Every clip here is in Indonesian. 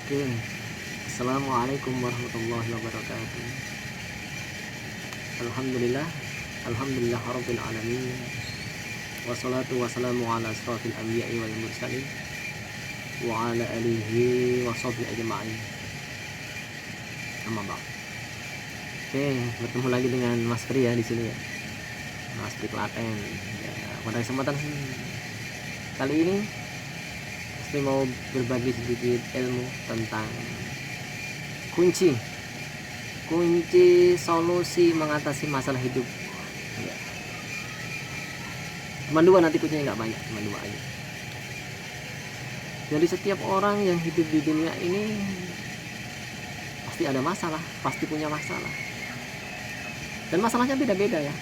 Oke, Assalamualaikum warahmatullahi wabarakatuh. Alhamdulillah, Alhamdulillah Rabbil Alamin. Wassalatu wassalamu ala asrafil anbiya'i wal mursalin wa ala alihi wa sahbihi ajma'in. Amma ba'd. Oke, bertemu lagi dengan Mas Pri ya di sini ya. Mas Pri Klaten. Ya, pada kesempatan kali ini Mas Pri mau berbagi sedikit ilmu tentang kunci solusi mengatasi masalah hidup ya. Cuma dua, nanti kuncinya nggak banyak, cuma dua aja. Jadi setiap orang yang hidup di dunia ini pasti ada masalah, pasti punya masalah, dan masalahnya beda-beda ya.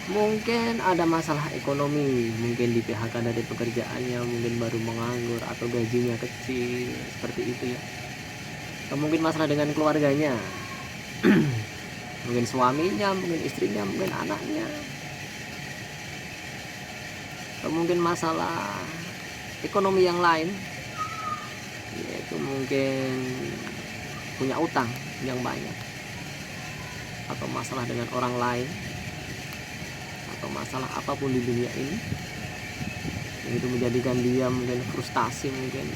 Mungkin ada masalah ekonomi, mungkin di PHK dari pekerjaannya, mungkin baru menganggur atau gajinya kecil, seperti itu ya. Atau mungkin masalah dengan keluarganya, mungkin suaminya, mungkin istrinya, mungkin anaknya. Atau mungkin masalah ekonomi yang lain, yaitu mungkin punya utang yang banyak, atau masalah dengan orang lain, atau masalah apapun di dunia ini yang itu menjadikan dia mungkin frustasi, mungkin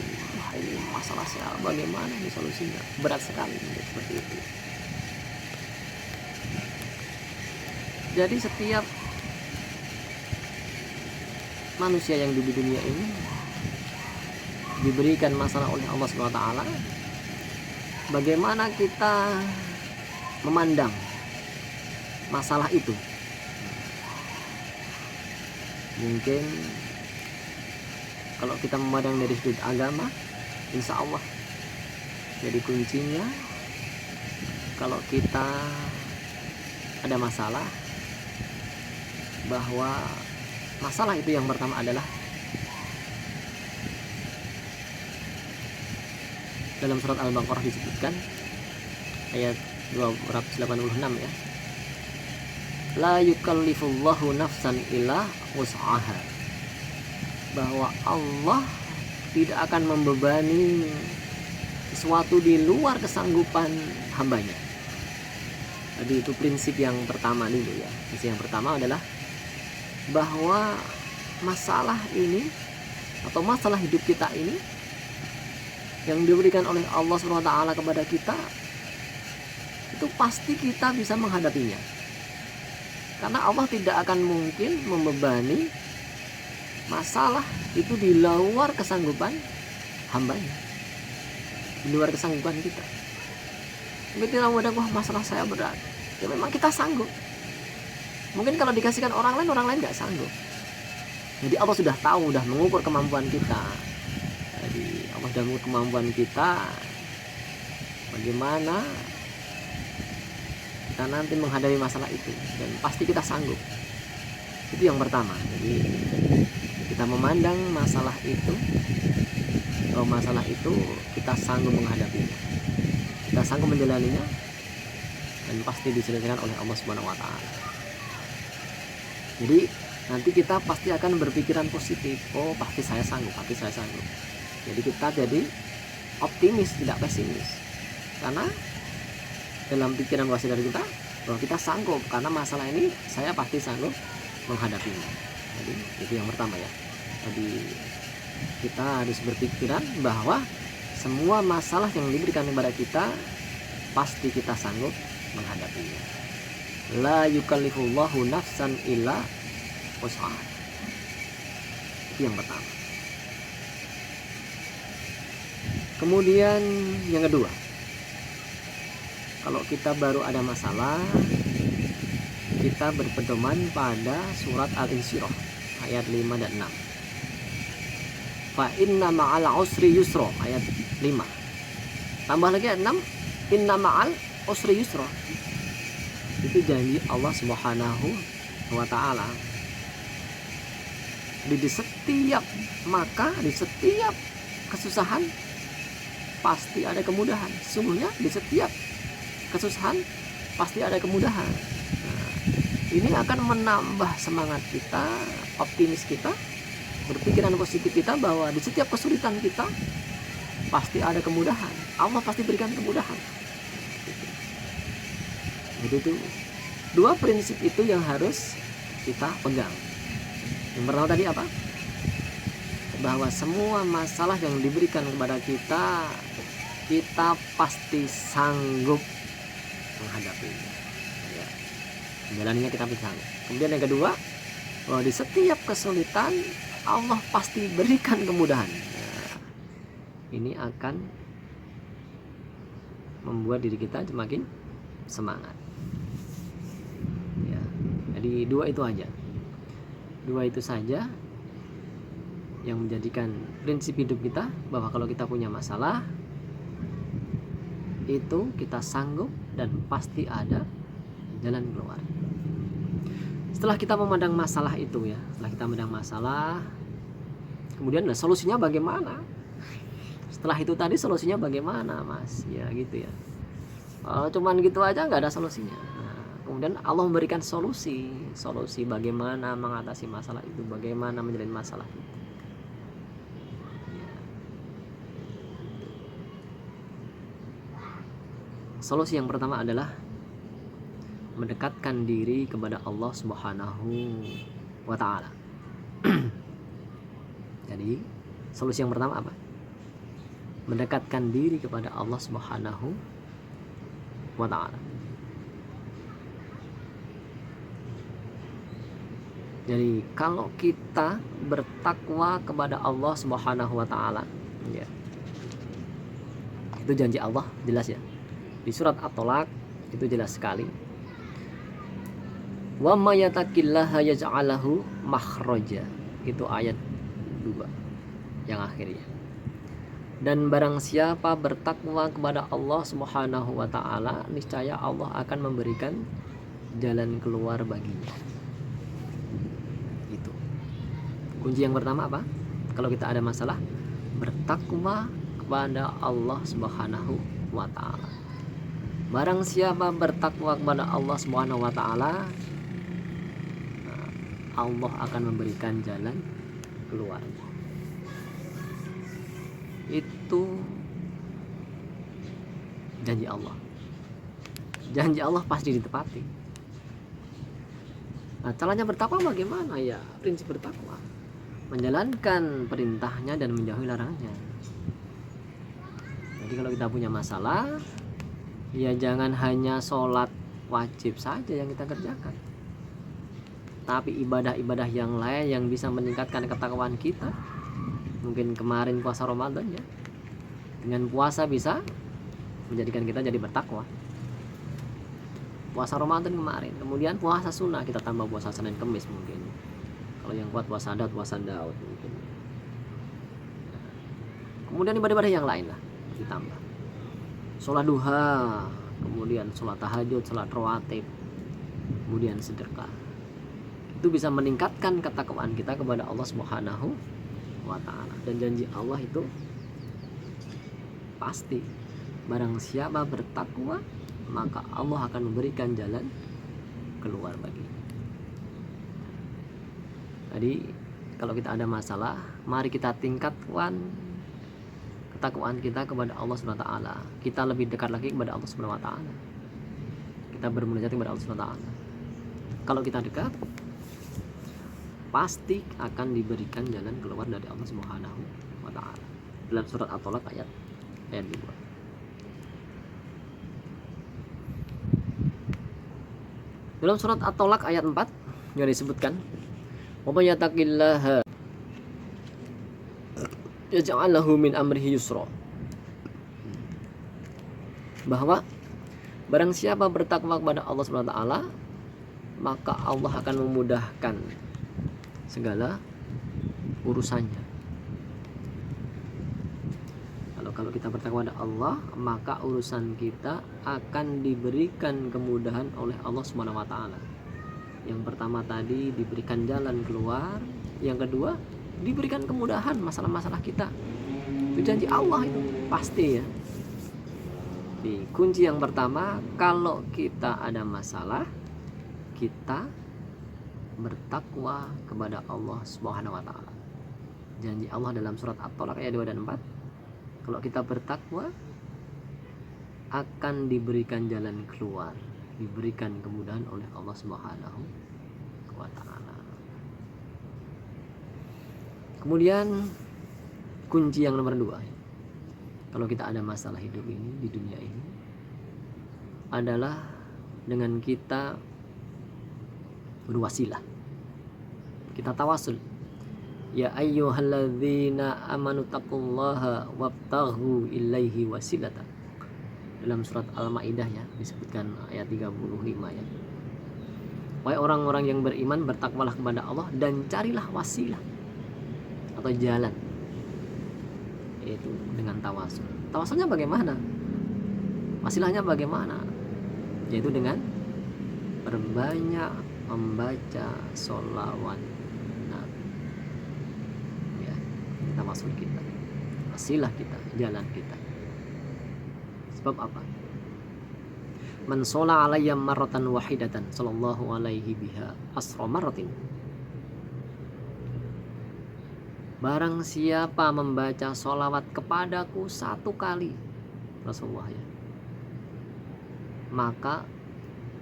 wah ini masalah saya bagaimana ini solusinya, berat sekali mungkin seperti itu. Jadi setiap manusia yang di dunia ini diberikan masalah oleh Allah SWT. Bagaimana kita memandang masalah itu? Mungkin kalau kita memandang dari sudut agama, insya Allah jadi kuncinya, kalau kita ada masalah, bahwa masalah itu yang pertama adalah dalam surat Al-Baqarah disebutkan ayat 286 ya, la yukallifullahu nafsan illa wus'aha, bahwa Allah tidak akan membebani sesuatu di luar kesanggupan hambanya. Jadi itu prinsip yang pertama dulu ya. Prinsip yang pertama adalah bahwa masalah ini atau masalah hidup kita ini yang diberikan oleh Allah SWT kepada kita, itu pasti kita bisa menghadapinya. Karena Allah tidak akan mungkin membebani masalah itu di luar kesanggupan hambanya, di luar kesanggupan kita. Mungkin kita mudah, wah masalah saya berat, ya memang kita sanggup. Mungkin kalau dikasihkan orang lain nggak sanggup. Jadi Allah sudah tahu, sudah mengukur kemampuan kita. Jadi Allah sudah mengukur kemampuan kita, bagaimana kita nanti menghadapi masalah itu, dan pasti kita sanggup. Itu yang pertama. Jadi kita memandang masalah itu, bahwa masalah itu kita sanggup menghadapinya, kita sanggup menjalaninya, dan pasti diselesaikan oleh Allah Subhanahu wa Ta'ala. Jadi nanti kita pasti akan berpikiran positif, oh pasti saya sanggup, pasti saya sanggup. Jadi kita jadi optimis, tidak pesimis, karena dalam pikiran wasit dari kita bahwa kita sanggup, karena masalah ini saya pasti sanggup menghadapinya. Jadi itu yang pertama ya. Jadi kita harus berpikiran bahwa semua masalah yang diberikan kepada kita pasti kita sanggup menghadapinya. La yukallifullahu nafsan illa wus'aha. Itu yang pertama. Kemudian yang kedua, kalau kita baru ada masalah, kita berpedoman pada surat Al-Insyirah ayat 5 dan 6. Fa inna ma'al usri yusra, ayat 5. Tambah lagi ayat 6, inna ma'al usri yusra. Itu janji Allah Subhanahu wa Ta'ala. Di setiap kesusahan pasti ada kemudahan. Sungguhnya di setiap kesusahan pasti ada kemudahan. Nah, ini akan menambah semangat kita, optimis kita, berpikiran positif kita, bahwa di setiap kesulitan kita pasti ada kemudahan. Allah pasti berikan kemudahan. Jadi itu dua prinsip itu yang harus kita pegang. Yang pertama tadi apa? Bahwa semua masalah yang diberikan kepada kita, kita pasti sanggup menghadapinya. Ya, menjalaninya kita pasti sanggup. Kemudian yang kedua, bahwa di setiap kesulitan Allah pasti berikan kemudahan. Nah, ini akan membuat diri kita semakin semangat. Ya, jadi dua itu aja. Dua itu saja yang menjadikan prinsip hidup kita, bahwa kalau kita punya masalah itu kita sanggup dan pasti ada jalan keluar. Setelah kita memandang masalah itu ya, setelah kita memandang masalah, kemudian solusinya bagaimana? Setelah itu tadi solusinya bagaimana, Mas? Ya gitu ya. Kalau cuman gitu aja nggak ada solusinya. Nah, kemudian Allah memberikan solusi bagaimana mengatasi masalah itu, bagaimana menjalani masalah itu. Solusi yang pertama adalah mendekatkan diri kepada Allah Subhanahu wa Ta'ala. Jadi solusi yang pertama apa? Mendekatkan diri kepada Allah Subhanahu wa Ta'ala. Jadi kalau kita bertakwa kepada Allah Subhanahu wa Ta'ala, ya, itu janji Allah jelas ya. Di surat At-Tolak itu jelas sekali. Wa may yattaqillaha yaj'alahu makhraja. Itu ayat 2 yang akhirnya. Dan barang siapa bertakwa kepada Allah Subhanahu wa Ta'ala, niscaya Allah akan memberikan jalan keluar baginya. Itu kunci yang pertama apa? Kalau kita ada masalah, bertakwa kepada Allah Subhanahu wa Ta'ala. Barang siapa bertakwa kepada Allah Subhanahu wa Ta'ala, Allah akan memberikan jalan keluar. Itu janji Allah. Janji Allah pasti ditepati. Nah, caranya bertakwa bagaimana? Ya, prinsip bertakwa menjalankan perintahnya dan menjauhi larangannya. Jadi kalau kita punya masalah, ya jangan hanya sholat wajib saja yang kita kerjakan, tapi ibadah-ibadah yang lain yang bisa meningkatkan ketakwaan kita. Mungkin kemarin puasa Ramadan ya, dengan puasa bisa menjadikan kita jadi bertakwa. Puasa Ramadan kemarin, kemudian puasa sunnah, kita tambah puasa Senin Kemis mungkin. Kalau yang kuat puasa Daud mungkin. Kemudian ibadah-ibadah yang lain lah ditambah. Sholat duha, kemudian sholat tahajud, sholat rawatib, kemudian sedekah. Itu bisa meningkatkan ketakwaan kita kepada Allah Subhanahu wa Ta'ala. Dan janji Allah itu pasti, barang siapa bertakwa maka Allah akan memberikan jalan keluar bagi. Jadi kalau kita ada masalah, mari kita tingkatkan ketakwaan kita kepada Allah Subhanahu wa Ta'ala. Kita lebih dekat lagi kepada Allah Subhanahu wa Ta'ala. Kita bermunajat kepada Allah Subhanahu wa Ta'ala. Kalau kita dekat, pasti akan diberikan jalan keluar dari Allah Subhanahu wa Ta'ala. Dalam surat At-Tolak ayat 2. Dalam surat At-Tolak ayat 4 yang disebutkan, wa may yattaqillaha yaj'al lahu min amrihi yusra. Bahwa barang siapa bertakwa kepada Allah Subhanahu wa Ta'ala, maka Allah akan memudahkan segala urusannya. Kalau kita bertakwa kepada Allah, maka urusan kita akan diberikan kemudahan oleh Allah Subhanahu wa Ta'ala. Yang pertama tadi diberikan jalan keluar, yang kedua diberikan kemudahan masalah-masalah kita. Itu janji Allah, itu pasti ya. Di kunci yang pertama, kalau kita ada masalah, kita bertakwa kepada Allah Subhanahu wa Ta'ala. Janji Allah dalam surat At-Tolak ayat 2 dan 4, Kalau kita bertakwa, akan diberikan jalan keluar, diberikan kemudahan oleh Allah Subhanahu wa ta'ala. Kemudian kunci yang nomor 2, kalau kita ada masalah hidup ini, di dunia ini, adalah dengan kita berwasilah, kita tawasul. Ya ayyuhalladzina amanu taqullaha wabtaghu ilaihi wasilatan. Dalam surat Al-Maidah ya, disebutkan ayat 35 ya. Wahai orang-orang yang beriman, bertakwalah kepada Allah dan carilah wasilah atau jalan, yaitu dengan tawasul. Tawasulnya bagaimana? Wasilahnya bagaimana? Yaitu dengan berbanyak membaca sholawat Nabi. Ya, tawasul kita, wasilah kita, jalan kita. Sebab apa? Man sholla alayya marratan wahidatan sallallahu alaihi biha asra marratin. Barang siapa membaca sholawat kepadaku 1 kali, Rasulullah ya, maka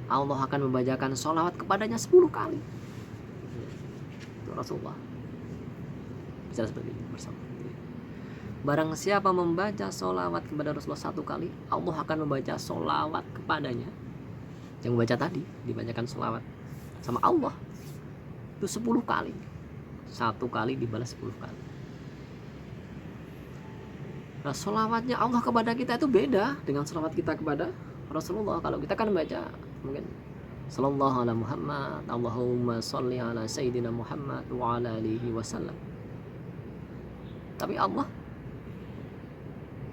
Allah akan membacakan sholawat kepadanya 10 kali. Itu Rasulullah bicara seperti ini bersama. Barang siapa membaca sholawat kepada Rasulullah 1 kali, Allah akan membaca sholawat kepadanya. Yang membaca tadi dibacakan sholawat sama Allah itu 10 kali. 1 kali dibalas 10 kali. Nah, sholawatnya Allah kepada kita itu beda dengan sholawat kita kepada Rasulullah. Kalau kita kan baca mungkin sallallahu ala Muhammad, Allahumma sholli ala sayyidina Muhammad wa ala alihi wasallam. Tapi Allah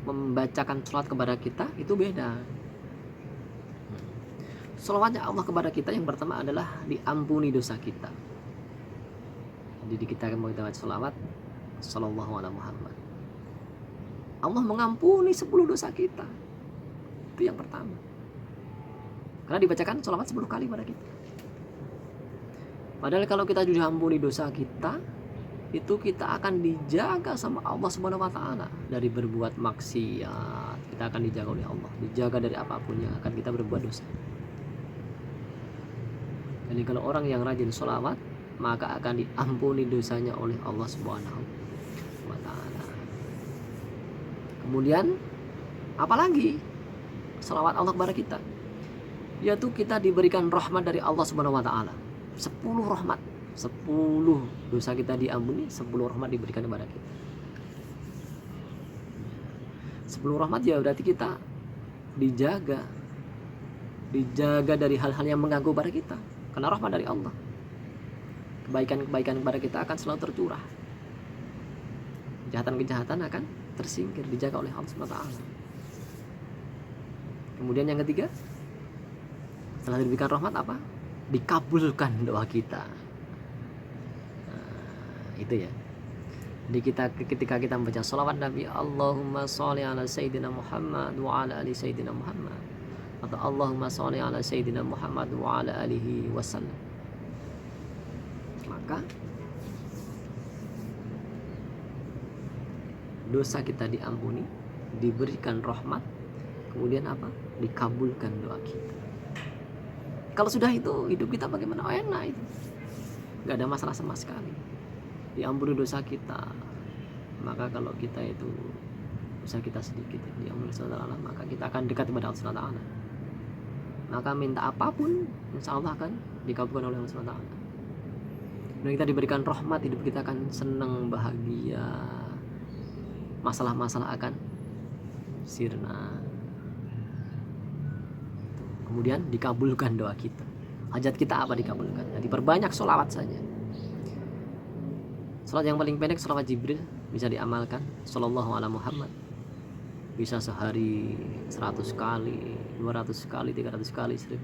membacakan sholawat kepada kita itu beda. Sholawatnya Allah kepada kita yang pertama adalah diampuni dosa kita. Jadi kita akan baca sholawat sallallahu ala Muhammad, Allah mengampuni 10 dosa kita. Itu yang pertama. Karena dibacakan sholawat 10 kali pada kita. Padahal kalau kita sudah ampuni dosa kita, itu kita akan dijaga sama Allah Subhanahu wa ta'ala dari berbuat maksiat. Kita akan dijaga oleh Allah, dijaga dari apapun yang akan kita berbuat dosa. Jadi kalau orang yang rajin sholawat, maka akan diampuni dosanya oleh Allah Subhanahu wa ta'ala. Kemudian apalagi sholawat Allah kepada kita, yaitu kita diberikan rahmat dari Allah Subhanahu wa ta'ala. 10 rahmat, 10 dosa kita diampuni, 10 rahmat diberikan kepada kita. 10 rahmat ya berarti kita dijaga dari hal-hal yang mengganggu pada kita, karena rahmat dari Allah. Kebaikan-kebaikan kepada kita akan selalu tercurah. Kejahatan-kejahatan akan tersingkir, dijaga oleh Allah SWT. Kemudian yang ketiga, setelah diberikan rahmat apa? Dikabulkan doa kita. Itu ya. Jadi ketika kita membaca sholawat Nabi, Allahumma sholli ala sayyidina Muhammad wa ala ali sayyidina Muhammad, atau Allahumma sholli ala sayyidina Muhammad wa ala alihi wasallam, maka dosa kita diampuni, diberikan rahmat, kemudian apa? Dikabulkan doa kita. Kalau sudah itu, hidup kita bagaimana? Oh, enak itu, gak ada masalah sama sekali. Diampuni dosa kita. Maka kalau kita itu dosa kita sedikit diampuni oleh Allah, maka kita akan dekat kepada Allah SWT. Maka minta apapun, insya Allah akan dikabulkan oleh Allah SWT. Dan kita diberikan rahmat, hidup kita akan senang, bahagia. Masalah-masalah akan sirna. Kemudian dikabulkan doa kita. Hajat kita apa dikabulkan? Jadi perbanyak sholawat saja. Sholawat yang paling pendek sholawat Jibril bisa diamalkan, sallallahu ala Muhammad. Bisa sehari 100 kali, 200 kali, 300 kali, 10.000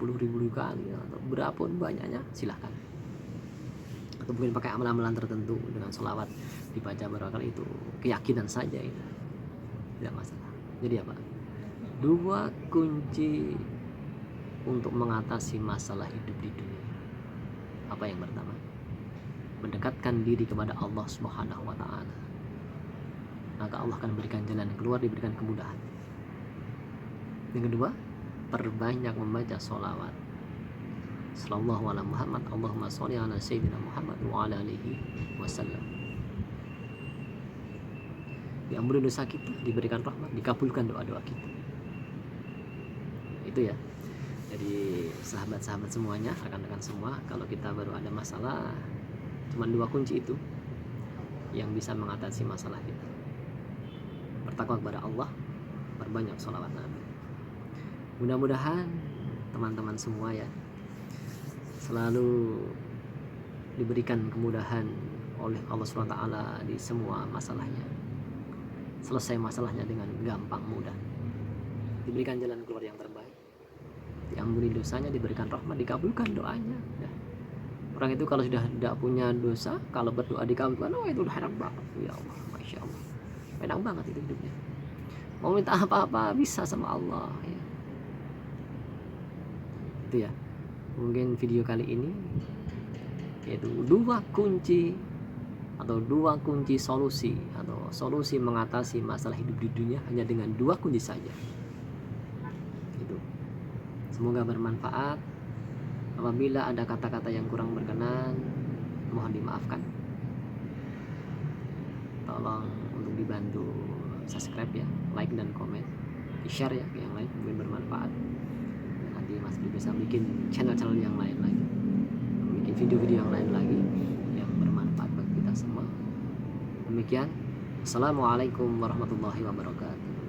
kali, atau berapapun banyaknya silahkan. Atau mungkin pakai amalan-amalan tertentu dengan sholawat dibaca berapa kali, itu keyakinan saja, itu tidak masalah. Jadi apa? 2 kunci untuk mengatasi masalah hidup di dunia. Apa yang pertama? Mendekatkan diri kepada Allah Subhanahu wa ta'ala. maka Allah akan berikan jalan keluar, diberikan kemudahan. Yang kedua, perbanyak membaca sholawat. Sallallahu ala Muhammad, Allahumma sholli ala Sayyidina Muhammad wa ala alihi wasallam. Diampuni dosa kita, diberikan rahmat, dikabulkan doa-doa kita. Itu ya. Jadi sahabat-sahabat semuanya, rekan-rekan semua, kalau kita baru ada masalah, cuma 2 kunci itu yang bisa mengatasi masalah kita. Bertakwa kepada Allah, perbanyak sholawat Nabi. Mudah-mudahan teman-teman semua ya selalu diberikan kemudahan oleh Allah SWT di semua masalahnya. Selesai masalahnya dengan gampang, mudah. Diberikan jalan keluar yang terbaik, diampuni dosanya, diberikan rahmat, dikabulkan doanya ya. Orang itu kalau sudah tidak punya dosa, kalau berdoa dikabulkan, oh itu udah enak banget ya Allah, Masya Allah, enak banget itu hidupnya. Mau minta apa-apa bisa sama Allah ya. Itu ya, mungkin video kali ini yaitu 2 kunci atau 2 kunci solusi atau solusi mengatasi masalah hidup di dunia hanya dengan 2 kunci saja. Itu. Semoga bermanfaat. Apabila ada kata-kata yang kurang berkenan, mohon dimaafkan. Tolong untuk dibantu subscribe ya, like dan komen, di-share ya ke yang lain, mungkin bermanfaat. Dan nanti Mas bisa bikin channel-channel yang lain lagi, bikin video-video yang lain lagi yang bermanfaat bagi kita semua. Demikian, assalamualaikum warahmatullahi wabarakatuh.